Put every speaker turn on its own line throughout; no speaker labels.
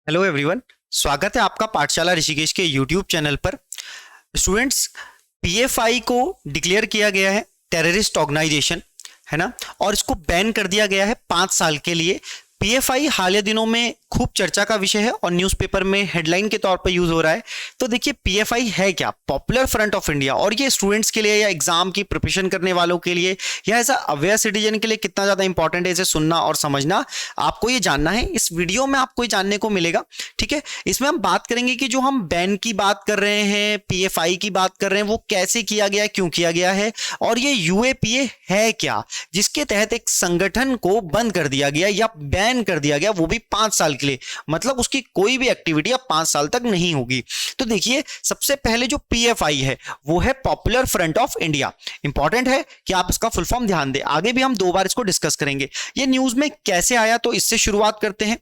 Hello everyone. स्वागत है आपका पाठशाला ऋषिकेश के यूट्यूब चैनल पर। स्टूडेंट्स, पीएफआई को डिक्लेयर किया गया है टेररिस्ट ऑर्गेनाइजेशन, है ना, और इसको बैन कर दिया गया है 5 साल के लिए। पीएफआई हालिया दिनों में खूब चर्चा का विषय है और न्यूज़पेपर में हेडलाइन के तौर पर यूज हो रहा है। तो देखिए, पीएफआई है क्या? Popular front of India. और ये स्टूडेंट्स के लिए या एग्जाम की प्रिपरेशन करने वालों के लिए या एज अ अवेयर सिटीजन के लिए कितना ज्यादा इंपॉर्टेंट है इसे सुनना और समझना, आपको ये जानना है। इस वीडियो में आपको ये जानने को मिलेगा। ठीक है, इसमें हम बात करेंगे कि जो हम बैन की बात कर रहे हैं, पीएफआई की बात कर रहे हैं, वो कैसे किया गया है, क्यों किया गया है, और ये यूएपीए है क्या, जिसके तहत एक संगठन को बंद कर दिया गया या बैन कर दिया गया, वो भी 5 साल के लिए। मतलब उसकी कोई भी एक्टिविटी अब 5 साल तक नहीं होगी। तो देखिए, सबसे पहले जो पीएफआई है वो है popular front of India. Important है कि आप इसका फुल फॉर्म ध्यान दें। आगे भी हम 2 बार इसको डिस्कस करेंगे। ये न्यूज में कैसे आया, तो इससे शुरुआत करते हैं।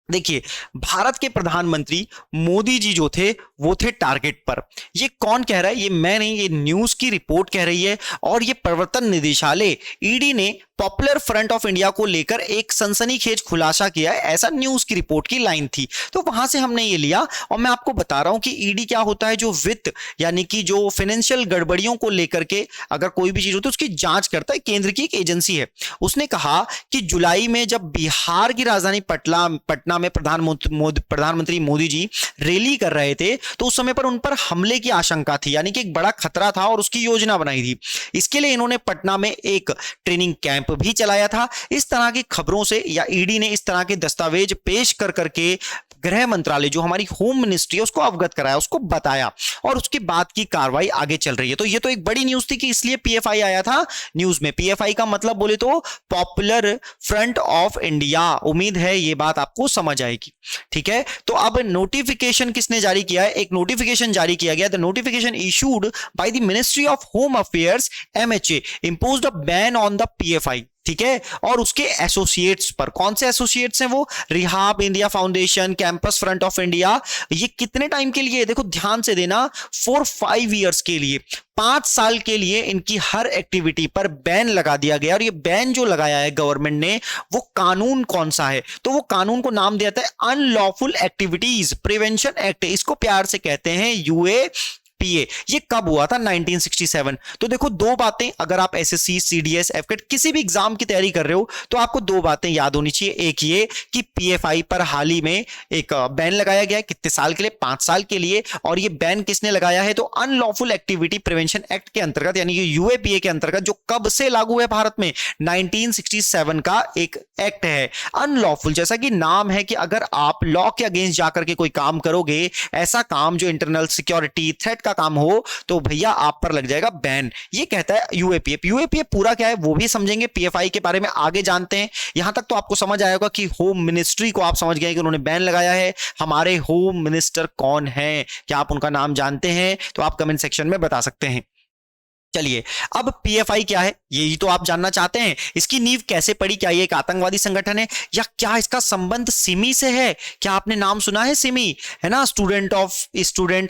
देखिए, भारत के प्रधानमंत्री मोदी जी जो थे वो थे टारगेट पर। ये कौन कह रहा है? ये मैं नहीं, ये न्यूज की रिपोर्ट कह रही है। और ये प्रवर्तन निदेशालय ईडी ने पॉपुलर फ्रंट ऑफ इंडिया को लेकर एक सनसनीखेज खुलासा किया है, ऐसा न्यूज की रिपोर्ट की लाइन थी। तो वहां से हमने ये लिया। और मैं आपको बता रहा हूं कि ईडी क्या होता है, जो वित्त यानी कि जो फाइनेंशियल गड़बड़ियों को लेकर के अगर कोई भी चीज होती है उसकी जांच करता है, केंद्र की एक एजेंसी है। उसने कहा कि जुलाई में जब बिहार की राजधानी पटना में प्रधानमंत्री मोदी जी रैली कर रहे थे, तो उस समय पर उन पर हमले की आशंका थी, यानी कि एक बड़ा खतरा था और उसकी योजना बनाई थी। इसके लिए इन्होंने पटना में एक ट्रेनिंग कैंप भी चलाया था। इस तरह की खबरों से या ईडी ने इस तरह के दस्तावेज पेश कर करके गृह मंत्रालय, जो हमारी होम मिनिस्ट्री है, उसको अवगत कराया, उसको बताया, और उसके बाद की कार्रवाई आगे चल रही है। तो ये तो एक बड़ी न्यूज थी कि इसलिए पीएफआई आया था न्यूज में। पीएफआई का मतलब बोले तो पॉपुलर फ्रंट ऑफ इंडिया। उम्मीद है ये बात आपको समझ आएगी। ठीक है, तो अब नोटिफिकेशन किसने जारी किया है? एक नोटिफिकेशन जारी किया गया। The notification issued by the ministry of home affairs MHA imposed a ban on the PFI. ठीक है, और उसके एसोसिएट्स पर। कौन से एसोसिएट्स हैं वो? Rehab India foundation, campus front of India. ये कितने टाइम के लिए? देखो ध्यान से देना, 4-5 के लिए, 5 साल के लिए इनकी हर एक्टिविटी पर बैन लगा दिया गया। और ये बैन जो लगाया है गवर्नमेंट ने, वो कानून कौन सा है? तो वो कानून को नाम दिया था अनलॉफुल एक्टिविटीज प्रिवेंशन एक्ट। इसको प्यार से कहते हैं यूएपीए। ये कब हुआ था? 1967। तो देखो, 2 बातें, अगर आप एसएससी, सीडीएस, एफकेट किसी भी एग्जाम की तैयारी कर रहे हो तो आपको 2 बातें याद होनी चाहिए। एक ये कि पीएफआई पर हाल ही में एक बैन लगाया गया है। कितने साल के लिए? 5 साल के लिए। और ये बैन किसने लगाया है? तो अनलॉफुल एक्टिविटी प्रिवेंशन एक्ट के अंतर्गत, यानी कि यूएपीए के अंतर्गत, जो कब से लागू है भारत में? 1967 का एक एक्ट है। अनलॉफुल, जैसा कि नाम है कि अगर आप लॉ के अगेंस्ट जाकर के कोई काम करोगे, ऐसा काम जो इंटरनल सिक्योरिटी थ्रेट का काम हो, तो भैया आप पर लग जाएगा बैन। ये कहता है यूएपीए। यूएपीए पूरा क्या है वो भी समझेंगे, पीएफआई के बारे में आगे जानते हैं। यहां तक तो आपको समझ आएगा कि होम मिनिस्ट्री को आप समझ गए कि उन्होंने बैन लगाया है। हमारे होम मिनिस्टर कौन है? क्या आप उनका नाम जानते हैं? तो आप कमेंट सेक्शन में बता सकते हैं। चलिए, अब पीएफआई क्या है यही तो आप जानना चाहते हैं। इसकी नींव कैसे पड़ी? क्या ये एक आतंकवादी संगठन है, या क्या इसका संबंध सिमी से है? क्या आपने नाम सुना है सिमी? है ना, student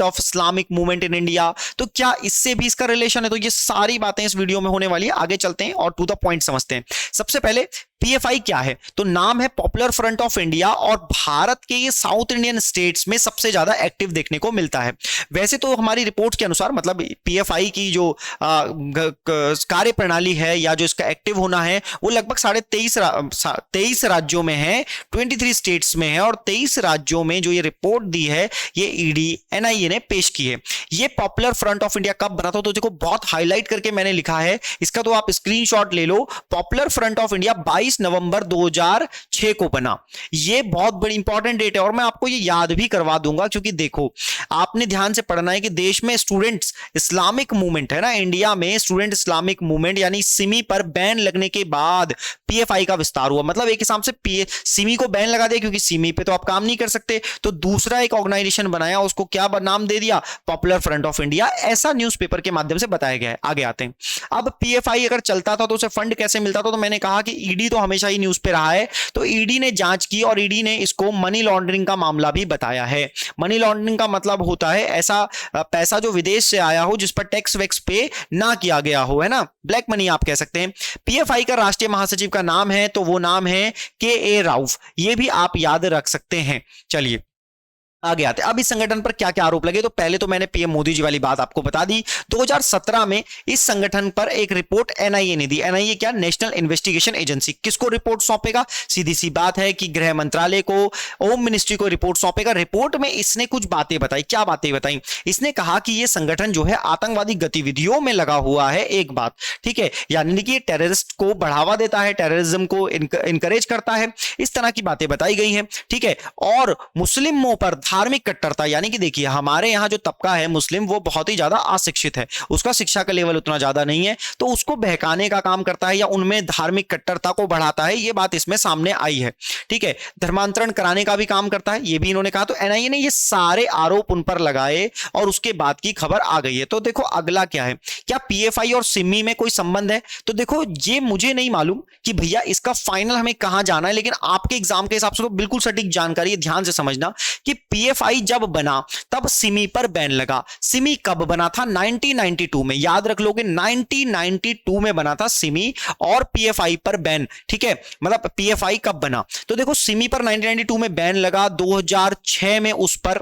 of Islamic movement in India. तो क्या इससे भी इसका रिलेशन है? तो ये सारी बातें इस वीडियो में होने वाली है। आगे चलते हैं और टू द पॉइंट समझते हैं। सबसे पहले पीएफआई क्या है? तो नाम है पॉपुलर फ्रंट ऑफ इंडिया, और भारत के ये साउथ इंडियन स्टेट्स में सबसे ज्यादा एक्टिव देखने को मिलता है। वैसे तो हमारी रिपोर्ट के अनुसार, मतलब पीएफआई की जो कार्य प्रणाली है या जो इसका एक्टिव होना है, वो लगभग 23 राज्यों में है, 23 स्टेट्स में है। और 23 राज्यों में जो ये रिपोर्ट दी है, ये ईडी एनआईए ने पेश की है। ये पॉपुलर फ्रंट ऑफ इंडिया कब बना था? तो देखो, बहुत हाईलाइट करके मैंने लिखा है इसका, तो आप स्क्रीनशॉट ले लो। पॉपुलर फ्रंट ऑफ इंडिया 22 नवंबर 2006 को बना। ये बहुत बड़ी इंपॉर्टेंट डेट है और मैं आपको ये याद भी करवा दूंगा, क्योंकि देखो, आपने ध्यान से पढ़ना है कि देश में स्टूडेंट्स इस्लामिक मूवमेंट है ना, इंडिया में स्टूडेंट इस्लामिक मूवमेंट यानी सिमी पर बैन लगने के बाद पीएफआई का विस्तार हुआ। मतलब एक हिसाब से सिमी को बैन लगा दिया, क्योंकि सिमी पे तो आप काम नहीं कर सकते, तो दूसरा एक ऑर्गेनाइजेशन बनाया, उसको क्या नाम दे दिया? Popular front of India. ऐसा न्यूज़पेपर के माध्यम से बताया गया है। आगे आते हैं। अब पीएफआई अगर चलता था तो उसे फंड कैसे मिलता था? तो मैंने कहा कि ईडी तो हमेशा ही न्यूज पे रहा है। तो ईडी ने जांच की और ईडी ने इसको मनी लॉन्ड्रिंग का मामला भी बताया है। मनी लॉन्ड्रिंग का मतलब होता है ऐसा पैसा जो विदेश से आया हो जिस पर टैक्स वैक्स पे ना किया गया हो, है ना, ब्लैक मनी आप कह सकते हैं। पीएफआई का राष्ट्रीय महासचिव का नाम है तो वो नाम है के ए राउफ, ये भी आप याद रख सकते हैं। चलिए आगे आते हैं। अब इस संगठन पर क्या क्या आरोप लगे, तो पहले तो मैंने पीएम मोदी जी वाली बात आपको बता दी। 2017 में इस संगठन पर एक रिपोर्ट एनआईए ने दी। एनआईए क्या, नेशनल इन्वेस्टिगेशन एजेंसी। किसको रिपोर्ट सौंपेगा, सीधी सी बात है कि गृह मंत्रालय को, होम मिनिस्ट्री को रिपोर्ट सौंपेगा। रिपोर्ट में इसने कुछ बातें बताई। क्या बातें बताई, इसने कहा कि यह संगठन जो है आतंकवादी गतिविधियों में लगा हुआ है, एक बात, ठीक है, यानी कि टेररिस्ट को बढ़ावा देता है, टेररिज्म को इनकरेज करता है, इस तरह की बातें बताई गई हैं, ठीक है। और मुस्लिमों पर धार्मिक कट्टरता, यानी कि देखिए हमारे यहां जो तबका है मुस्लिम, वो बहुत ही ज्यादा अशिक्षित है, उसका शिक्षा का लेवल उतना ज्यादा नहीं है, तो उसको बहकाने का काम करता है या उनमें धार्मिक कट्टरता को बढ़ाता है, ये बात इसमें सामने आई है, ठीक है। धर्मांतरण कराने का भी काम करता है, ये भी इन्होंने कहा। तो एनआईए ने ये सारे आरोप उन पर लगाए और उसके बाद की खबर आ गई है। तो देखो अगला क्या है, क्या पीएफआई और सिमी में कोई संबंध है, तो देखो ये मुझे नहीं मालूम कि भैया इसका फाइनल हमें कहां जाना है, लेकिन आपके एग्जाम के हिसाब से तो बिल्कुल सटीक जानकारी है। ध्यान से समझना कि पीएफआई जब बना तब सिमी पर बैन लगा। सिमी कब बना था, 1992 में, याद रख लोगे 1992 में बना था सिमी और पीएफआई पर बैन, ठीक है, मतलब पीएफआई कब बना, तो देखो सिमी पर 1992 में बैन लगा, 2006 में उस पर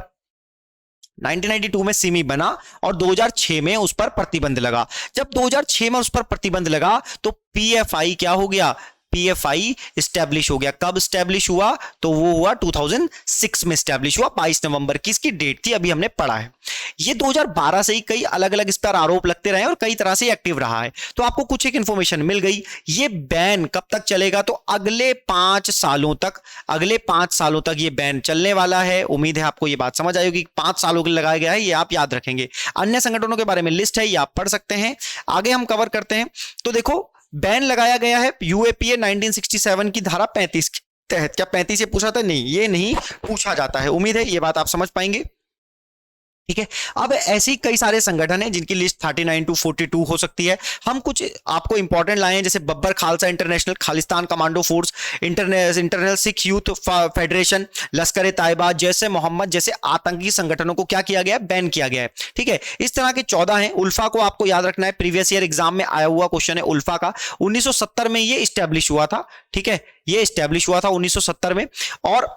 1992 में सिमी बना और 2006 में उस पर प्रतिबंध लगा। जब 2006 में उस पर प्रतिबंध लगा तो पीएफआई क्या हो गया, पीएफआई स्टैब्लिश हो गया। कब स्टैब्लिश हुआ, तो वो हुआ 2006 में स्टैब्लिश हुआ, 22 नवंबर की इसकी डेट थी, अभी हमने पढ़ा है। ये 2012 से ही कई अलग अलग इस पर आरोप लगते रहे और कई तरह से एक्टिव रहा है। तो आपको कुछ एक इंफॉर्मेशन मिल गई। ये बैन कब तक चलेगा, तो अगले 5 सालों तक, अगले 5 सालों तक ये बैन चलने वाला है। उम्मीद है आपको ये बात समझ आई होगी, 5 सालों के लिए लगाया गया है, ये आप याद रखेंगे। अन्य संगठनों के बारे में लिस्ट है, ये आप पढ़ सकते हैं। आगे हम कवर करते हैं। तो देखो बैन लगाया गया है यूएपीए 1967 की धारा 35 के तहत। क्या 35 से पूछा था, नहीं, ये नहीं पूछा जाता है। उम्मीद है ये बात आप समझ पाएंगे, ठीक है। अब ऐसी कई सारे संगठन हैं जिनकी लिस्ट 39 टू 42 हो सकती है। हम कुछ आपको इंपॉर्टेंट लाए हैं, जैसे Babbar Khalsa international, Khalistan commando force, internal Sikh youth federation, लश्कर ए तैयबा, जैसे मोहम्मद जैसे आतंकी संगठनों को क्या किया गया है, बैन किया गया है, ठीक है। इस तरह के 14 हैं। उल्फा को आपको याद रखना है, प्रीवियस ईयर एग्जाम में आया हुआ क्वेश्चन है उल्फा का। 1970 में ये स्टैब्लिश हुआ था, ठीक है, ये स्टैब्लिश हुआ था 1970 में। और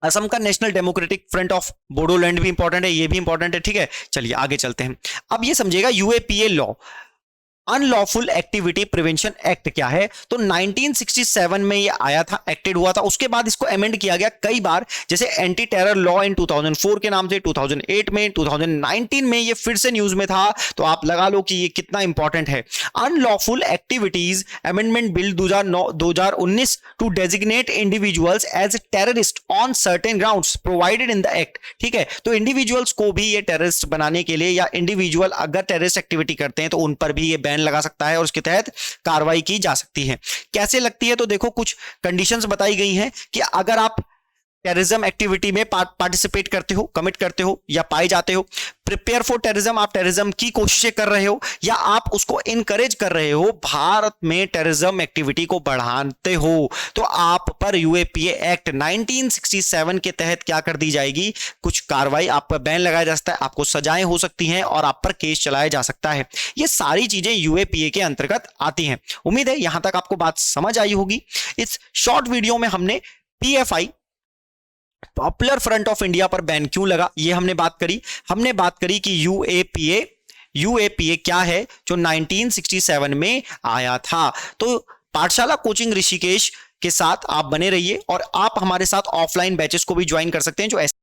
असम का national democratic front of Bodoland भी इंपॉर्टेंट है, ये भी इंपॉर्टेंट है, ठीक है। चलिए आगे चलते हैं। अब ये समझिएगा UAPA law, unlawful activity prevention act क्या है, तो 1967 में ये आया था, एक्टेड हुआ था। उसके बाद इसको अमेंड किया गया कई बार, जैसे एंटी टेरर लॉ इन 2004 के नाम से, 2008 में, 2019 में ये फिर से न्यूज में था। तो आप लगा लो कि ये कितना इंपॉर्टेंट है। Unlawful activities amendment bill 2019 to designate individuals as terrorist on certain grounds provided in the act, ठीक है। तो इंडिविजुअल्स को भी ये टेररिस्ट बनाने के लिए, या इंडिविजुअल अगर टेररिस्ट एक्टिविटी करते हैं तो उन पर भी ये बैन लगा सकता है और उसके तहत कार्रवाई की जा सकती है। कैसे लगती है, तो देखो कुछ कंडीशंस बताई गई हैं कि अगर आप टेररिज्म एक्टिविटी में पार्टिसिपेट करते हो, कमिट करते हो या पाए जाते हो, प्रिपेयर फॉर टेररिज्म, आप टेररिज्म की कोशिशें कर रहे हो या आप उसको इनकरेज कर रहे हो, भारत में टेररिज्म एक्टिविटी को बढ़ाते हो, तो आप पर यूएपीए एक्ट 1967 के तहत क्या कर दी जाएगी, कुछ कार्रवाई, आप पर बैन लगाया जा सकता है, आपको सजाएं हो सकती हैं और आप पर केस चलाया जा सकता है। ये सारी चीजें यूएपीए के अंतर्गत आती हैं। उम्मीद है यहां तक आपको बात समझ आई होगी। इस शॉर्ट वीडियो में हमने PFI, popular front of India पर बैन क्यों लगा, ये हमने बात करी। हमने बात करी कि यूएपीए क्या है जो 1967 में आया था। तो पाठशाला कोचिंग ऋषिकेश के साथ आप बने रहिए और आप हमारे साथ ऑफलाइन बैचेस को भी ज्वाइन कर सकते हैं जो एसएससी,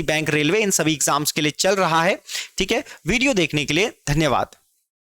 बैंक, रेलवे, इन सभी एग्जाम्स के लिए चल रहा है, ठीक है। वीडियो देखने के लिए धन्यवाद।